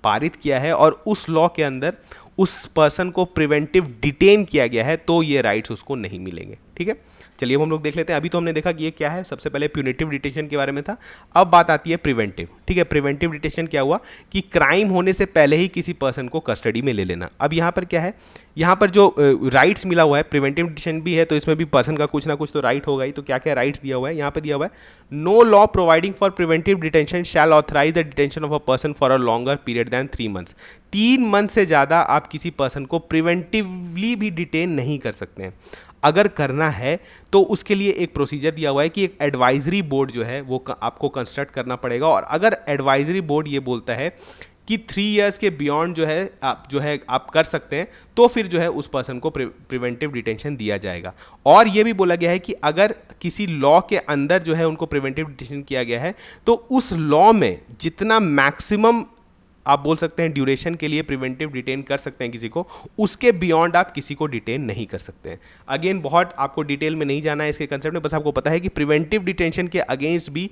पारित किया है और उस लॉ के अंदर उस पर्सन को प्रिवेंटिव डिटेन किया गया है तो ये राइट्स उसको नहीं मिलेंगे। ठीक है, चलिए अब हम लोग देख लेते हैं। अभी तो हमने देखा कि ये क्या है, सबसे पहले प्यूनिटिव डिटेंशन के बारे में था, अब बात आती है प्रिवेंटिव। ठीक है, प्रिवेंटिव डिटेंशन क्या हुआ कि क्राइम होने से पहले ही किसी पर्सन को कस्टडी में ले लेना। अब यहाँ पर क्या है, यहाँ पर जो राइट्स मिला हुआ है, प्रिवेंटिव डिटेंशन भी है तो इसमें भी पर्सन का कुछ ना कुछ तो राइट होगा ही। तो क्या क्या राइट्स दिया हुआ है, यहाँ पे दिया हुआ है, no law providing for preventive detention shall authorise the detention of a person for a longer period than 3 months. 3 month से ज़्यादा आप किसी पर्सन को प्रिवेंटिवली भी डिटेन नहीं कर सकते हैं। अगर करना है तो उसके लिए एक प्रोसीजर दिया हुआ है कि एक एडवाइजरी बोर्ड जो है वो आपको कंस्ट्रक्ट करना पड़ेगा, और अगर एडवाइजरी बोर्ड ये बोलता है कि 3 इयर्स के बियॉन्ड जो है आप कर सकते हैं तो फिर जो है उस पर्सन को प्रिवेंटिव डिटेंशन दिया जाएगा। और ये भी बोला गया है कि अगर किसी लॉ के अंदर जो है उनको प्रिवेंटिव डिटेंशन किया गया है तो उस लॉ में जितना मैक्सिमम आप बोल सकते हैं ड्यूरेशन के लिए प्रिवेंटिव डिटेन कर सकते हैं किसी को, उसके बियॉन्ड आप किसी को डिटेन नहीं कर सकते हैं। अगेन बहुत आपको डिटेल में नहीं जाना है इसके कंसेप्ट में, बस आपको पता है कि प्रिवेंटिव डिटेंशन के अगेंस्ट भी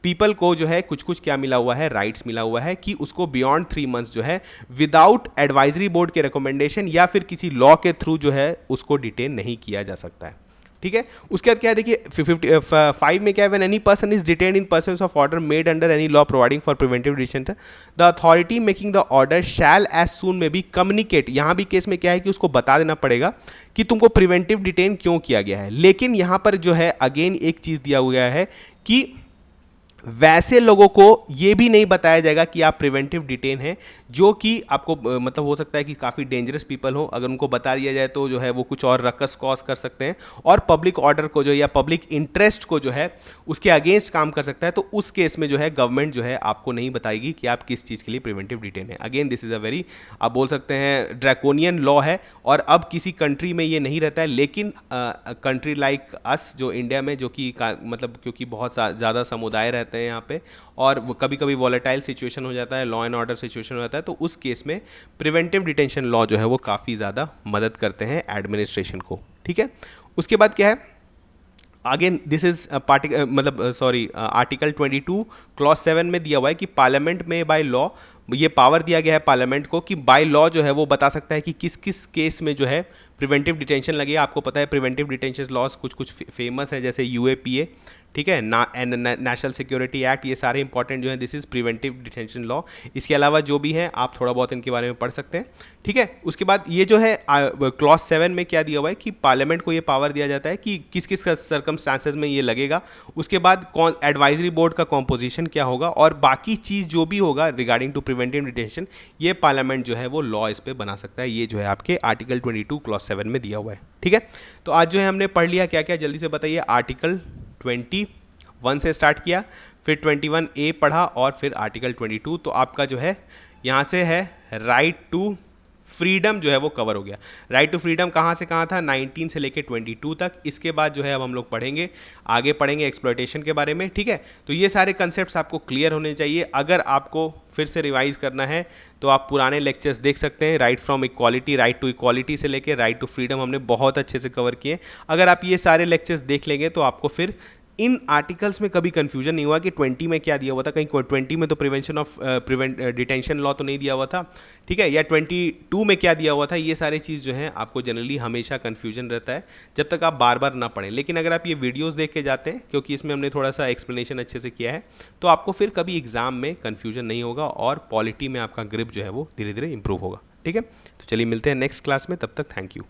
पीपल को जो है कुछ कुछ क्या मिला हुआ है, राइट्स मिला हुआ है कि उसको बियॉन्ड 3 मंथ्स जो है विदाउट एडवाइजरी बोर्ड के रिकमेंडेशन या फिर किसी लॉ के थ्रू जो है उसको डिटेन नहीं किया जा सकता है। ठीक है, उसके बाद क्या है देखिए 55 में क्या है, when any person is detained in persons of order made under any law providing for preventive detention the authority making the order shall as soon may be communicate. यहाँ भी केस में क्या है कि उसको बता देना पड़ेगा कि तुमको प्रिवेंटिव डिटेन क्यों किया गया है। लेकिन यहाँ पर जो है अगेन एक चीज़ दिया हुआ है कि वैसे लोगों को ये भी नहीं बताया जाएगा कि आप प्रिवेंटिव डिटेन हैं, जो कि आपको मतलब हो सकता है कि काफ़ी डेंजरस पीपल हो, अगर उनको बता दिया जाए तो जो है वो कुछ और रकस कॉज कर सकते हैं और पब्लिक ऑर्डर को जो या पब्लिक इंटरेस्ट को जो है उसके अगेंस्ट काम कर सकता है। तो उस केस में जो है गवर्नमेंट जो है आपको नहीं बताएगी कि आप किस चीज़ के लिए प्रिवेंटिव डिटेन है। Again this is a very आप बोल सकते हैं ड्रैकोनियन लॉ है, और अब किसी कंट्री में ये नहीं रहता है, लेकिन कंट्री लाइक अस जो इंडिया में जो कि मतलब क्योंकि बहुत ज़्यादा समुदाय रहते हैं यहाँ पे और कभी कभी वॉलेटाइल सिचुएशन हो जाता है, लॉ एंड ऑर्डर सिचुएशन हो जाता है, तो उस केस में प्रिवेंटिव डिटेंशन लॉ जो है वो काफ़ी ज़्यादा मदद करते हैं एडमिनिस्ट्रेशन को। ठीक है, उसके बाद क्या है, again this is article 22 clause 7 में दिया हुआ है कि पार्लियामेंट में बाय लॉ ये पावर दिया गया है पार्लियामेंट को कि बाय लॉ जो है वो बता सकता है कि किस किस केस में जो है प्रिवेंटिव डिटेंशन लगेगा। आपको पता है प्रिवेंटिव डिटेंशन लॉज कुछ कुछ फेमस है, जैसे UAPA, ठीक है, नेशनल सिक्योरिटी एक्ट, ये सारे इंपॉर्टेंट जो है this is preventive detention law. इसके अलावा जो भी है आप थोड़ा बहुत इनके बारे में पढ़ सकते हैं। ठीक है, उसके बाद ये जो है क्लॉज 7 में क्या दिया हुआ है कि पार्लियामेंट को ये पावर दिया जाता है कि किस किस सर्कमस्टांसेस में ये लगेगा, उसके बाद कौन एडवाइजरी बोर्ड का कॉम्पोजिशन क्या होगा, और बाकी चीज़ जो भी होगा रिगार्डिंग टू प्रिवेंटिव डिटेंशन ये पार्लियामेंट जो है वो लॉ इस पर बना सकता है। ये जो है आपके आर्टिकल 22 क्लॉज 7 में दिया हुआ है। ठीक है, तो आज जो है हमने पढ़ लिया क्या क्या, जल्दी से बताइए। आर्टिकल 21 से स्टार्ट किया, फिर 21A पढ़ा और फिर आर्टिकल 22। तो आपका जो है यहाँ से है राइट टू फ्रीडम जो है वो कवर हो गया। राइट टू फ्रीडम कहाँ से कहाँ था, 19 से लेके 22 तक। इसके बाद जो है अब हम लोग पढ़ेंगे, आगे पढ़ेंगे एक्सप्लॉयटेशन के बारे में। ठीक है, तो ये सारे कंसेप्ट्स आपको क्लियर होने चाहिए। अगर आपको फिर से रिवाइज करना है तो आप पुराने लेक्चर्स देख सकते हैं। Right from equality, right to equality से लेके राइट टू फ्रीडम हमने बहुत अच्छे से कवर किए। अगर आप ये सारे लेक्चर्स देख लेंगे तो आपको फिर इन आर्टिकल्स में कभी कंफ्यूजन नहीं हुआ कि 20 में क्या दिया हुआ था, कहीं 20 में तो प्रिवेंशन ऑफ डिटेंशन लॉ तो नहीं दिया हुआ था, ठीक है, या 22 में क्या दिया हुआ था। ये सारे चीज़ जो हैं आपको जनरली हमेशा कंफ्यूजन रहता है जब तक आप बार बार ना पढ़ें। लेकिन अगर आप ये वीडियोस देख के जाते हैं, क्योंकि इसमें हमने थोड़ा सा एक्सप्लेनेशन अच्छे से किया है, तो आपको फिर कभी एग्जाम में कन्फ्यूजन नहीं होगा और पॉलिटी में आपका ग्रिप जो है वो धीरे धीरे इंप्रूव होगा। ठीक है, तो चलिए मिलते हैं नेक्स्ट क्लास में, तब तक थैंक यू।